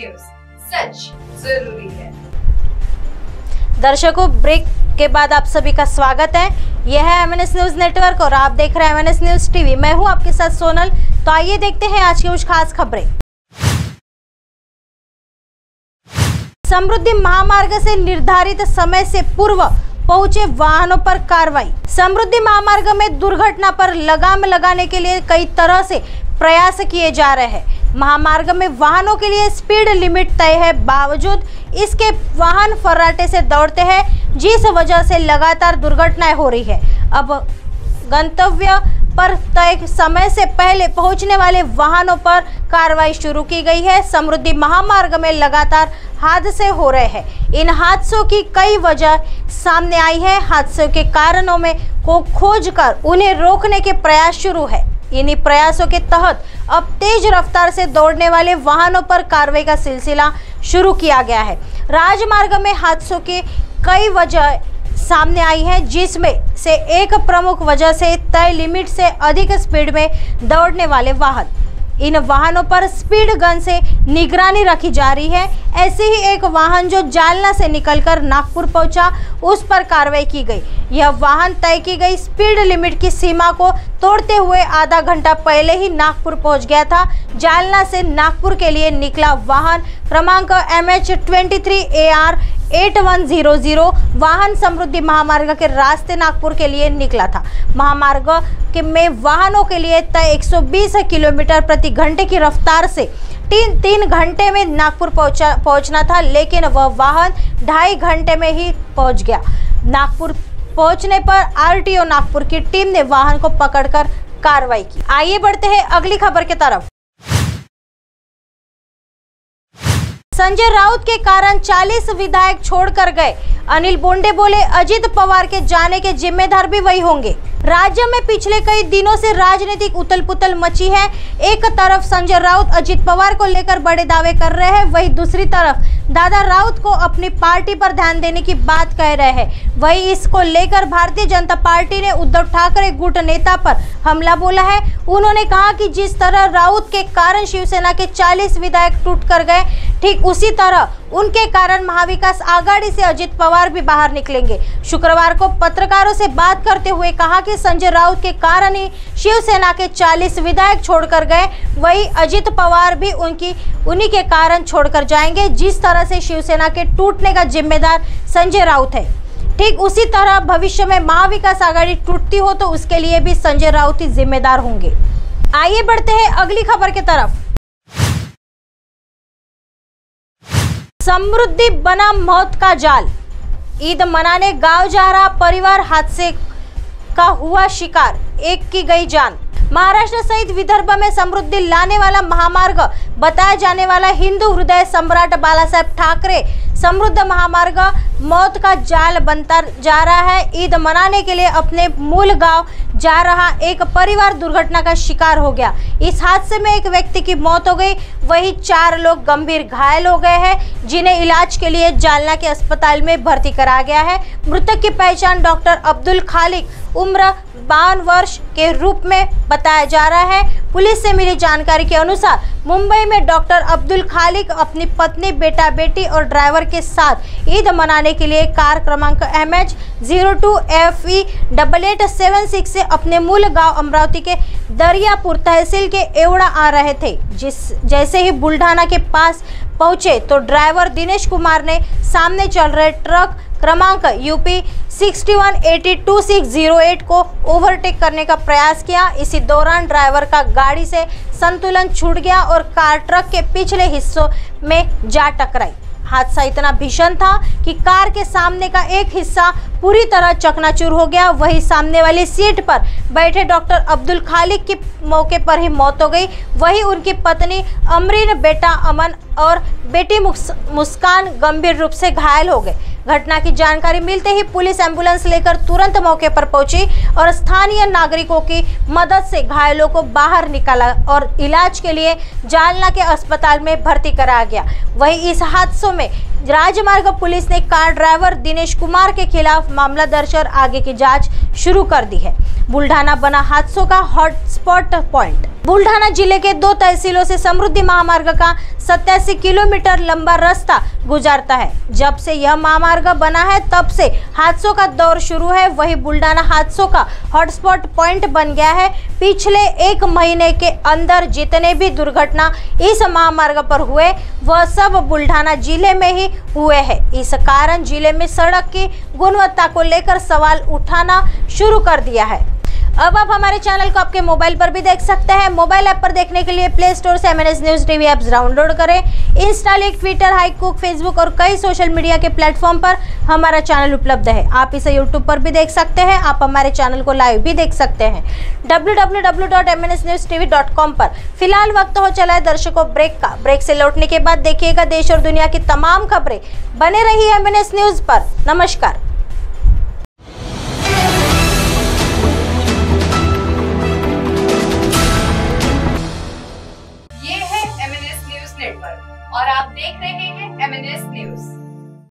News, सच जरूरी है। दर्शकों, ब्रेक के बाद आप सभी का स्वागत है। यह है MNS न्यूज नेटवर्क और आप देख रहे हैं MNS न्यूज टीवी। मैं हूं आपके साथ सोनल। तो आइए देखते हैं आज की कुछ खास खबरें। समृद्धि महामार्ग से निर्धारित समय से पूर्व पहुंचे वाहनों पर कार्रवाई। समृद्धि महामार्ग में दुर्घटना पर लगाम लगाने के लिए कई तरह से प्रयास किए जा रहे हैं। महामार्ग में वाहनों के लिए स्पीड लिमिट तय है, बावजूद इसके वाहन फर्राटे से दौड़ते हैं, जिस वजह से लगातार दुर्घटनाएं हो रही है। अब गंतव्य पर तय समय से पहले पहुंचने वाले वाहनों पर कार्रवाई शुरू की गई है। समृद्धि महामार्ग में लगातार हादसे हो रहे हैं। इन हादसों की कई वजह सामने आई है। हादसों के कारणों में को खोजकर उन्हें रोकने के प्रयास शुरू है। इन्हीं प्रयासों के तहत अब तेज रफ्तार से दौड़ने वाले वाहनों पर कार्रवाई का सिलसिला शुरू किया गया है। राजमार्ग में हादसों की कई वजह सामने आई है, जिसमें से एक प्रमुख वजह से तय लिमिट से अधिक स्पीड में दौड़ने वाले वाहन। इन वाहनों पर स्पीड गन से निगरानी रखी जा रही है। ऐसे ही एक वाहन जो जालना से निकलकर नागपुर पहुंचा, उस पर कार्रवाई की गई। यह वाहन तय की गई स्पीड लिमिट की सीमा को तोड़ते हुए आधा घंटा पहले ही नागपुर पहुंच गया था। जालना से नागपुर के लिए निकला वाहन क्रमांक MH23AR 8100 वाहन समृद्धि महामार्ग के रास्ते नागपुर के लिए निकला था। महामार्ग में वाहनों के लिए तय 120 किलोमीटर प्रति घंटे की रफ्तार से 3 घंटे में नागपुर पहुंचना था, लेकिन वह वाहन 2.5 घंटे में ही पहुंच गया। नागपुर पहुंचने पर RTO नागपुर की टीम ने वाहन को पकड़कर कार्रवाई की। आइए बढ़ते हैं अगली खबर की तरफ। संजय राउत के कारण 40 विधायक छोड़कर गए। अनिल बोंडे बोले, अजित पवार के जाने के जिम्मेदार भी वही होंगे। राज्य में पिछले कई दिनों से राजनीतिक उथल-पुथल मची है। एक तरफ संजय राउत अजित पवार को लेकर बड़े दावे कर रहे हैं, वहीं दूसरी तरफ दादा राउत को अपनी पार्टी पर ध्यान देने की बात कह रहे हैं। वहीं इसको लेकर भारतीय जनता पार्टी ने उद्धव ठाकरे गुट नेता पर हमला बोला है। उन्होंने कहा कि जिस तरह राउत के कारण शिवसेना के 40 विधायक टूट कर गए, ठीक उसी तरह उनके कारण महाविकास आघाड़ी से अजित पवार भी बाहर निकलेंगे। शुक्रवार को पत्रकारों से बात करते हुए कहा कि संजय राउत के कारण ही शिवसेना के 40 विधायक छोड़कर गए, वही अजित पवार भी उन्हीं के कारण छोड़कर जाएंगे। जिस तरह से शिवसेना के टूटने का जिम्मेदार संजय राउत है, ठीक उसी तरह भविष्य में महाविकास आघाड़ी टूटती हो तो उसके लिए भी संजय राउत ही जिम्मेदार होंगे। आइए बढ़ते हैं अगली खबर की तरफ। समृद्धि बना मौत का जाल। ईद मनाने गांव जा रहा परिवार हादसे का हुआ शिकार, एक की गई जान। महाराष्ट्र सहित विदर्भ में समृद्धि लाने वाला महामार्ग बताया जाने वाला हिंदू हृदय सम्राट बालासाहेब ठाकरे समृद्ध महामार्ग मौत का जाल बनता जा रहा है। ईद मनाने के लिए अपने मूल गांव जा रहा एक परिवार दुर्घटना का शिकार हो गया। इस हादसे में एक व्यक्ति की मौत हो गई, वहीं 4 लोग गंभीर घायल हो गए हैं, जिन्हें इलाज के लिए जालना के अस्पताल में भर्ती कराया गया है। मृतक की पहचान डॉक्टर अब्दुल खालिक उम्र 52 वर्ष के रूप में बताया जा रहा है। पुलिस से मिली जानकारी के अनुसार मुंबई में डॉक्टर अब्दुल खालिक अपनी पत्नी, बेटा बेटी और ड्राइवर के साथ ईद मनाने के लिए कार क्रमांक MH02FE 8876 से अपने मूल गांव अमरावती के दरियापुर तहसील के एवड़ा आ रहे थे। जैसे ही बुल्ढाना के पास पहुंचे तो ड्राइवर दिनेश कुमार ने सामने चल रहे ट्रक क्रमांक UP 61802608 को ओवरटेक करने का प्रयास किया। इसी दौरान ड्राइवर का गाड़ी से संतुलन छूट गया और कार ट्रक के पिछले हिस्सों में जा टकराई। हादसा इतना भीषण था कि कार के सामने का एक हिस्सा पूरी तरह चकनाचूर हो गया। वहीं सामने वाली सीट पर बैठे डॉक्टर अब्दुल खालिक की मौके पर ही मौत हो गई। वहीं उनकी पत्नी अमरीन, बेटा अमन और बेटी मुस्कान गंभीर रूप से घायल हो गए। घटना की जानकारी मिलते ही पुलिस एम्बुलेंस लेकर तुरंत मौके पर पहुंची और स्थानीय नागरिकों की मदद से घायलों को बाहर निकाला और इलाज के लिए जालना के अस्पताल में भर्ती कराया गया। वहीं इस हादसों में राजमार्ग पुलिस ने कार ड्राइवर दिनेश कुमार के खिलाफ मामला दर्ज कर आगे की जांच शुरू कर दी है। बुल्ढाना बना हादसों का हॉटस्पॉट पॉइंट। बुल्ढाना जिले के 2 तहसीलों से समृद्धि महामार्ग का 87 किलोमीटर लंबा रास्ता गुजरता है। जब से यह महामार्ग बना है तब से हादसों का दौर शुरू है। वही बुल्ढाना हादसों का हॉटस्पॉट पॉइंट बन गया है। पिछले 1 महीने के अंदर जितने भी दुर्घटना इस महामार्ग पर हुए वह सब बुल्ढाना जिले में ही हुए हैं। इस कारण जिले में सड़क की गुणवत्ता को लेकर सवाल उठाना शुरू कर दिया है। अब आप हमारे चैनल को आपके मोबाइल पर भी देख सकते हैं। मोबाइल ऐप पर देखने के लिए प्ले स्टोर से MNS news TV apps download करें। इंस्टा, लिंक, ट्विटर, हाईकुक, फेसबुक और कई सोशल मीडिया के प्लेटफॉर्म पर हमारा चैनल उपलब्ध है। आप इसे यूट्यूब पर भी देख सकते हैं। आप हमारे चैनल को लाइव भी देख सकते हैं www.mnsnewstv.com पर। फिलहाल वक्त हो चला है दर्शकों ब्रेक का। ब्रेक से लौटने के बाद देखिएगा देश और दुनिया की तमाम खबरें। बने रहिए MNS न्यूज पर। नमस्कार। और आप देख रहे हैं MNS न्यूज।